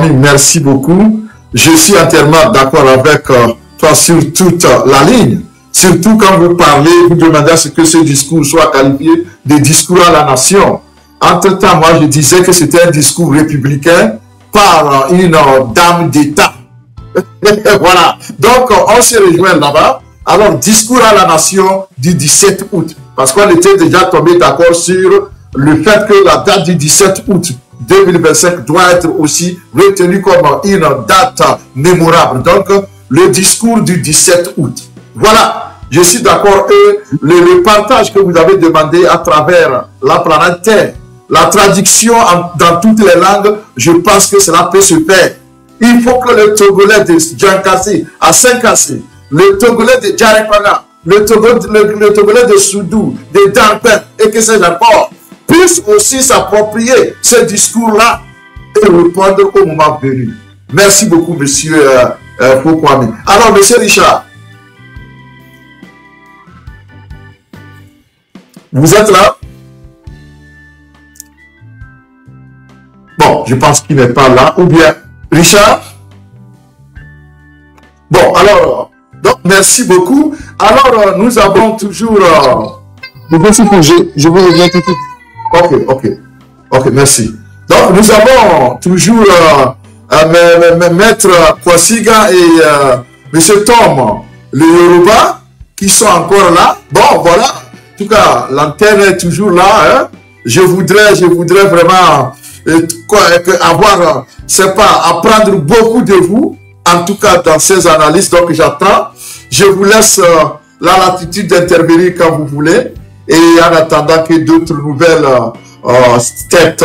Kwame, merci beaucoup. Je suis entièrement d'accord avec toi sur toute la ligne. Surtout quand vous parlez, vous demandez à ce que ce discours soit qualifié de discours à la nation. Entre-temps, moi, je disais que c'était un discours républicain par une dame d'État. Voilà. Donc, on se rejoint là-bas. Alors, discours à la nation du 17 août. Parce qu'on était déjà tombé d'accord sur le fait que la date du 17 août 2025 doit être aussi retenue comme une date mémorable. Donc, le discours du 17 août. Voilà, je suis d'accord. Et le partage que vous avez demandé à travers la planète Terre, la traduction dans toutes les langues, je pense que cela peut se faire. Il faut que le Togolais de Djankassi, à Saint-Kassé, le Togolais de Djarepana, le Togolais de Soudou, de Dampen, et que c'est encore, puissent aussi s'approprier ce discours-là et répondre au moment venu. Merci beaucoup, monsieur Kwame. Alors, monsieur Richard, vous êtes là? Bon, je pense qu'il n'est pas là. Ou bien, Richard? Bon, alors, donc, merci beaucoup. Alors, nous avons toujours... je vous reviens tout de suite. Ok, merci. Donc, nous avons toujours Maître Kwasiga et Monsieur Tom, le Yoruba, qui sont encore là. Bon, voilà. En tout cas, l'antenne est toujours là. Hein. Je voudrais vraiment avoir, c'est pas, apprendre beaucoup de vous, en tout cas dans ces analyses. Donc, j'attends. Je vous laisse la latitude d'intervenir quand vous voulez. Et en attendant que d'autres nouvelles têtes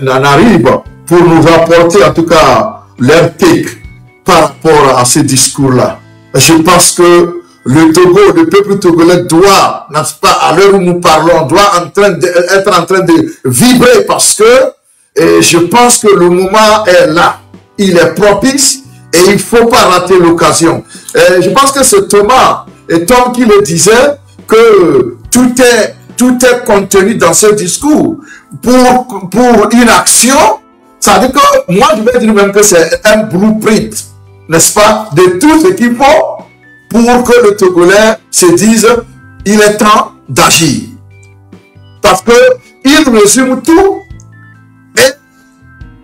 n'arrivent pour nous apporter en tout cas leur take par rapport à ce discours-là. Je pense que le Togo, le peuple togolais doit, n'est-ce pas, à l'heure où nous parlons, doit être en train de vibrer parce que je pense que le moment est là. Il est propice et il ne faut pas rater l'occasion. Je pense que c'est Thomas et Tom qui le disait que tout est contenu dans ce discours pour une action. Ça veut dire que moi, je vais dire même que c'est un blueprint, n'est-ce pas, de tout ce qu'il faut pour que le Togolais se dise il est temps d'agir. Parce qu'il résume tout et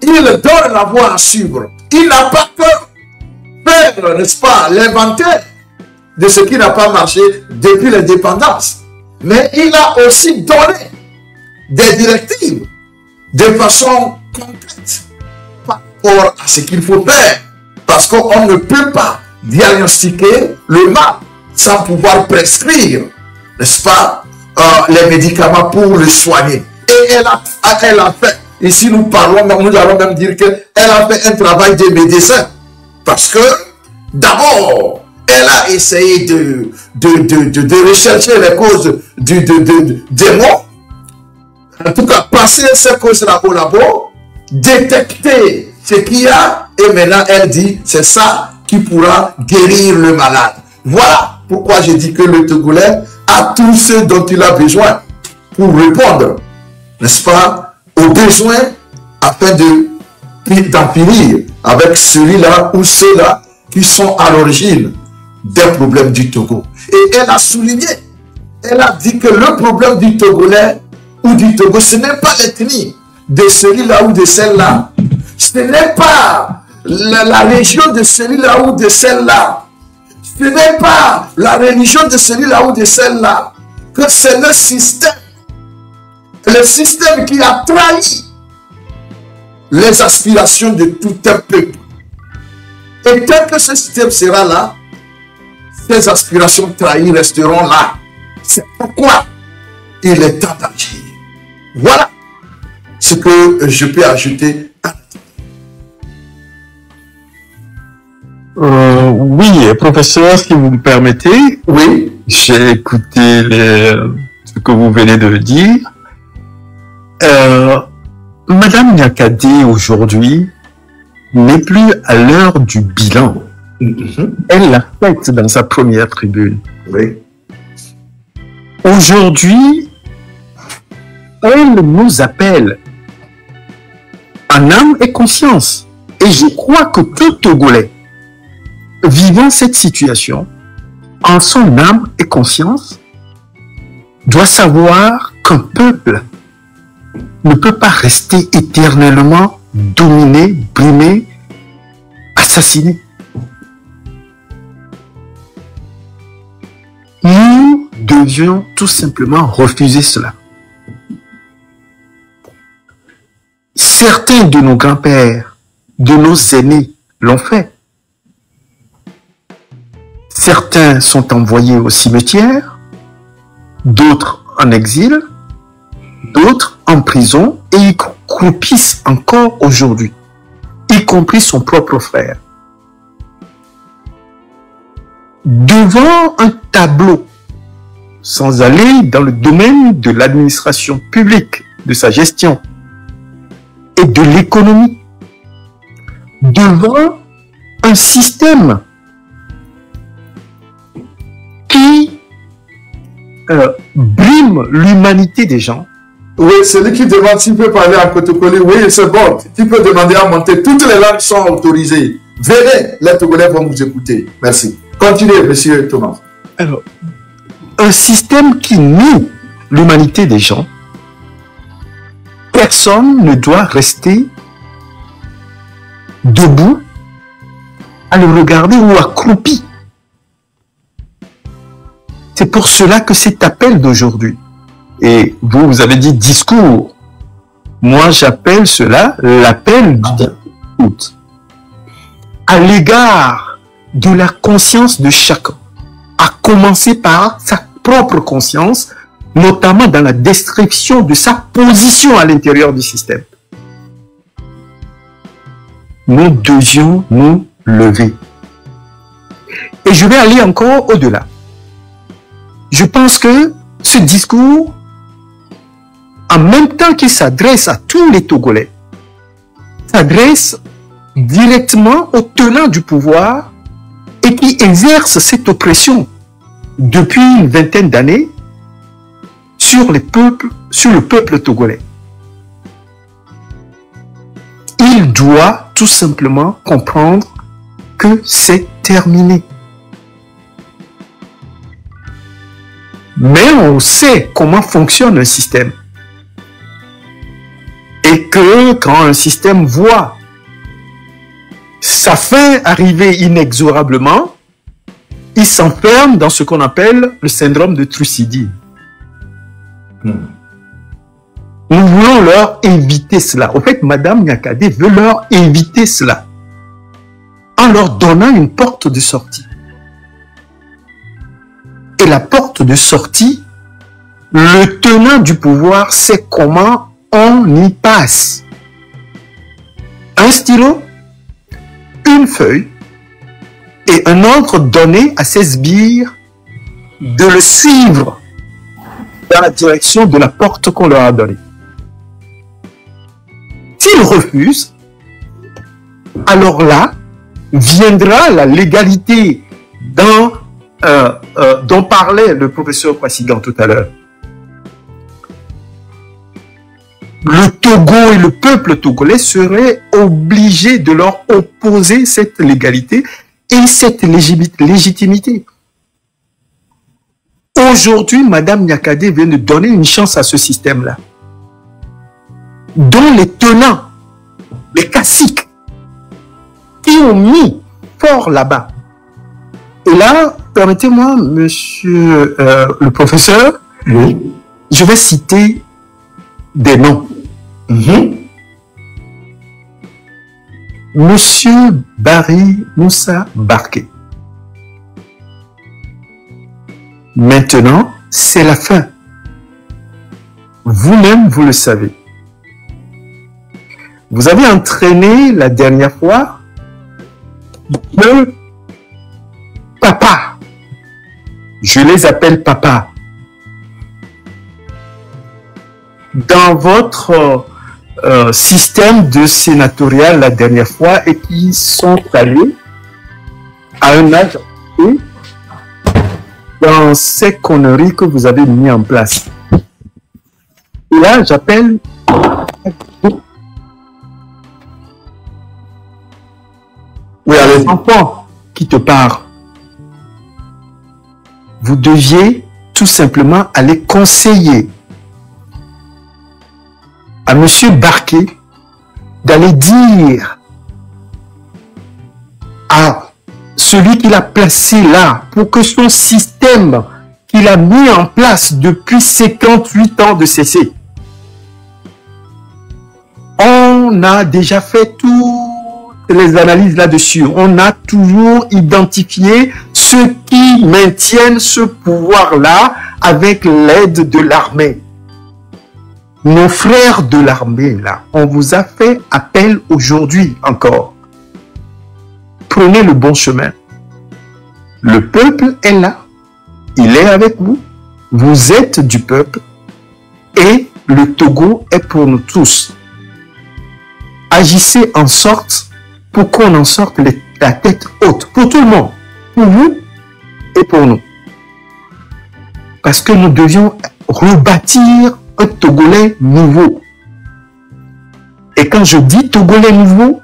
il donne la voie à suivre. Il n'a pas que faire, n'est-ce pas, l'inventaire de ce qui n'a pas marché depuis l'indépendance. Mais il a aussi donné des directives de façon concrète par rapport à ce qu'il faut faire. Parce qu'on ne peut pas diagnostiquer le mal sans pouvoir prescrire, n'est-ce pas, les médicaments pour le soigner. Et elle a fait, ici nous allons même dire qu'elle a fait un travail de médecin. Parce que, d'abord, elle a essayé de rechercher les causes des mots. En tout cas, passer ces causes-là au labo, détecter ce qu'il y a, et maintenant elle dit, c'est ça qui pourra guérir le malade. Voilà pourquoi je dis que le Togolais a tout ce dont il a besoin pour répondre, n'est-ce pas, aux besoins afin d'en finir avec celui-là ou ceux-là qui sont à l'origine des problèmes du Togo. Et elle a souligné, elle a dit que le problème du Togolais ou du Togo, ce n'est pas l'ethnie de celui-là ou de celle-là. Ce n'est pas la région de celui-là ou de celle-là. Ce n'est pas la religion de celui-là ou de celle-là. Que c'est le système. Le système qui a trahi les aspirations de tout un peuple. Et tant que ce système sera là, ces aspirations trahies resteront là. C'est pourquoi il est temps d'agir. Voilà ce que je peux ajouter. Oui, professeur, si vous me permettez. Oui. J'ai écouté ce que vous venez de dire. Madame Nyakadi, aujourd'hui, n'est plus à l'heure du bilan. Elle l'a fait dans sa première tribune. Oui. Aujourd'hui, elle nous appelle en âme et conscience Et je crois que tout Togolais vivant cette situation, en son âme et conscience, doit savoir qu'un peuple ne peut pas rester éternellement dominé, brimé, assassiné. Nous devions tout simplement refuser cela. Certains de nos grands-pères, de nos aînés l'ont fait. Certains sont envoyés au cimetière, d'autres en exil, d'autres en prison et ils croupissent encore aujourd'hui, y compris son propre frère. Devant un tableau, sans aller dans le domaine de l'administration publique, de sa gestion et de l'économie, devant un système qui brime l'humanité des gens. Oui, celui qui demande s'il peut parler en Kotokoli, oui, c'est bon. Tu peux demander à monter. Toutes les langues sont autorisées. Venez, les Togolais vont vous écouter. Merci. Continuez, monsieur Thomas. Alors, un système qui nie l'humanité des gens, personne ne doit rester debout à le regarder ou accroupi. C'est pour cela que cet appel d'aujourd'hui, et vous avez dit discours, moi j'appelle cela l'appel d'écoute, à l'égard de la conscience de chacun, à commencer par sa propre conscience, notamment dans la description de sa position à l'intérieur du système. Nous devions nous lever. Et je vais aller encore au-delà. Je pense que ce discours, en même temps qu'il s'adresse à tous les Togolais, s'adresse directement aux tenants du pouvoir et qui exercent cette oppression depuis une vingtaine d'années sur le peuple togolais. Il doit tout simplement comprendre que c'est terminé. Mais on sait comment fonctionne un système. Et que quand un système voit sa fin arriver inexorablement, il s'enferme dans ce qu'on appelle le syndrome de Thucydide. Nous voulons leur éviter cela. En fait, Madame Nyakade veut leur éviter cela en leur donnant une porte de sortie. Et la porte de sortie, le tenant du pouvoir sait comment on y passe. Un stylo, une feuille et un ordre donné à ses sbires de le suivre dans la direction de la porte qu'on leur a donnée. S'ils refusent, alors là viendra la légalité dont parlait le professeur Kwasigan tout à l'heure. Le Togo et le peuple togolais seraient obligés de leur opposer cette légalité et cette légitimité. Aujourd'hui, Madame Nyakade vient de donner une chance à ce système-là, dont les tenants, les caciques, qui ont mis fort là-bas. Et là, permettez-moi, monsieur le professeur, oui, je vais citer des noms. Monsieur Barry Moussa Barké. Maintenant, c'est la fin. Vous-même, vous le savez. Vous avez entraîné la dernière fois le papa. Je les appelle papa. Dans votre système de sénatorial la dernière fois et qui sont allés à un âge dans ces conneries que vous avez mis en place. Et là, j'appelle des enfants qui te parlent. Vous deviez tout simplement aller conseiller à M. Barquet d'aller dire à celui qu'il a placé là pour que son système qu'il a mis en place depuis 58 ans de cesser. On a déjà fait toutes les analyses là-dessus. On a toujours identifié ceux qui maintiennent ce pouvoir-là avec l'aide de l'armée. Nos frères de l'armée, là, on vous a fait appel aujourd'hui encore. Prenez le bon chemin. Le peuple est là. Il est avec vous. Vous êtes du peuple. Et le Togo est pour nous tous. Agissez en sorte pour qu'on en sorte la tête haute. Pour tout le monde. Pour vous et pour nous. Parce que nous devions rebâtir un Togolais nouveau. Et quand je dis Togolais nouveau,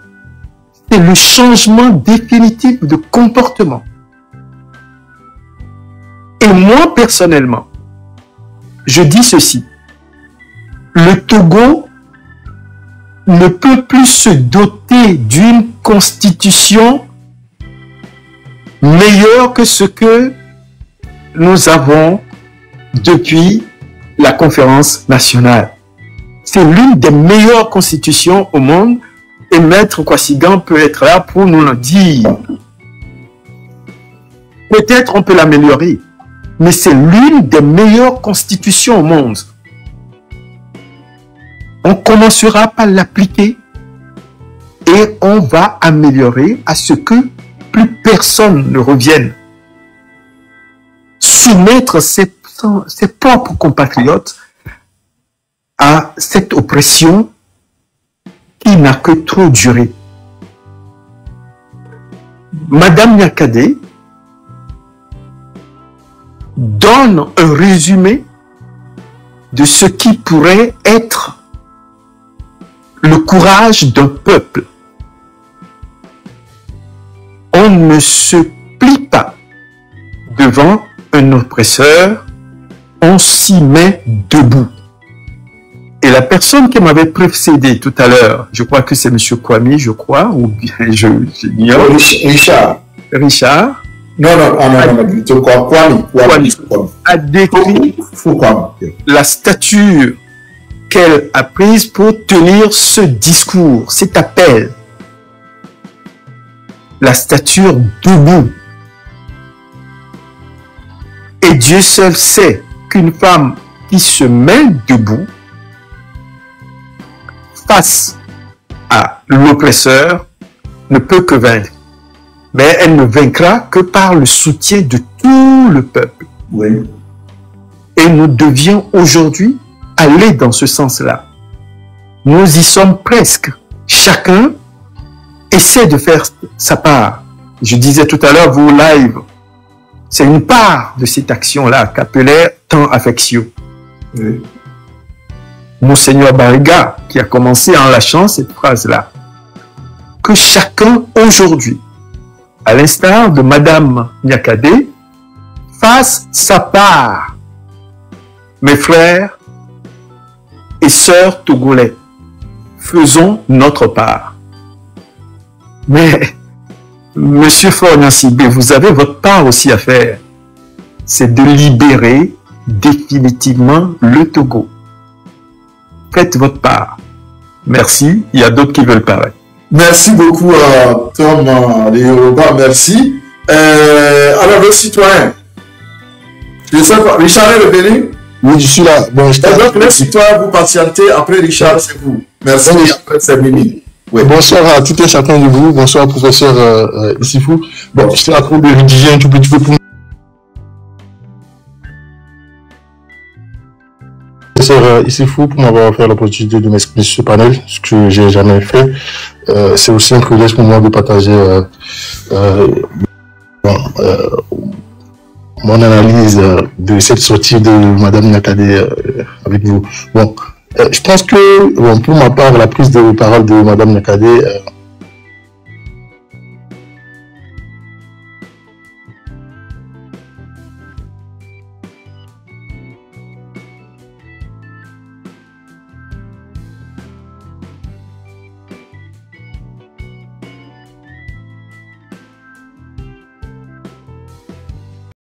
c'est le changement définitif de comportement. Et moi, personnellement, je dis ceci. Le Togo ne peut plus se doter d'une constitution meilleure que ce que nous avons depuis la conférence nationale. C'est l'une des meilleures constitutions au monde et Maître Kwasigan peut être là pour nous le dire. Peut-être on peut l'améliorer, mais c'est l'une des meilleures constitutions au monde. On commencera par l'appliquer et on va améliorer à ce que plus personne ne revienne. Soumettre ses propres compatriotes à cette oppression qui n'a que trop duré. Madame Nyakade donne un résumé de ce qui pourrait être le courage d'un peuple. On ne se plie pas devant un oppresseur, on s'y met debout. Et la personne qui m'avait précédé tout à l'heure, je crois que c'est M. Kwame, je crois, ou bien j'ignore. Richard. Non, Kwame. A décrit la stature qu'elle a prise pour tenir ce discours, cet appel. La stature debout. Et Dieu seul sait qu'une femme qui se met debout face à l'oppresseur ne peut que vaincre. Mais elle ne vaincra que par le soutien de tout le peuple. Oui. Et nous devions aujourd'hui aller dans ce sens-là. Nous y sommes presque. Chacun essaie de faire sa part. Je disais tout à l'heure, vos lives, c'est une part de cette action-là qu'appelait tant affection. Oui. Monseigneur Barriga, qui a commencé en lâchant cette phrase-là. Que chacun aujourd'hui, à l'instar de Madame Nyakade, fasse sa part. Mes frères et sœurs togolais, faisons notre part. Mais, Monsieur Forniansibé, vous avez votre part aussi à faire. C'est de libérer définitivement le Togo. Faites votre part. Merci. Il y a d'autres qui veulent parler. Merci beaucoup, Tom de Yoruba. Merci. Alors, le citoyen. Je sais pas, Richard est revenu? Oui, je suis là. Bon, donc, les citoyens, vous patientez. Après Richard, c'est vous. Merci. Oui. Après, c'est Mimi. Oui. Bonsoir à tout et chacun de vous. Bonsoir, professeur Issifou. Bon, je suis en train de rédiger un tout petit peu pour professeur Issifou pour m'avoir offert l'opportunité de m'exprimer sur ce panel, ce que j'ai jamais fait. C'est aussi un privilège pour moi de partager mon analyse de cette sortie de Madame Nyakade avec vous. Bon, je pense que, bon, pour ma part, la prise de parole de Madame Nyakade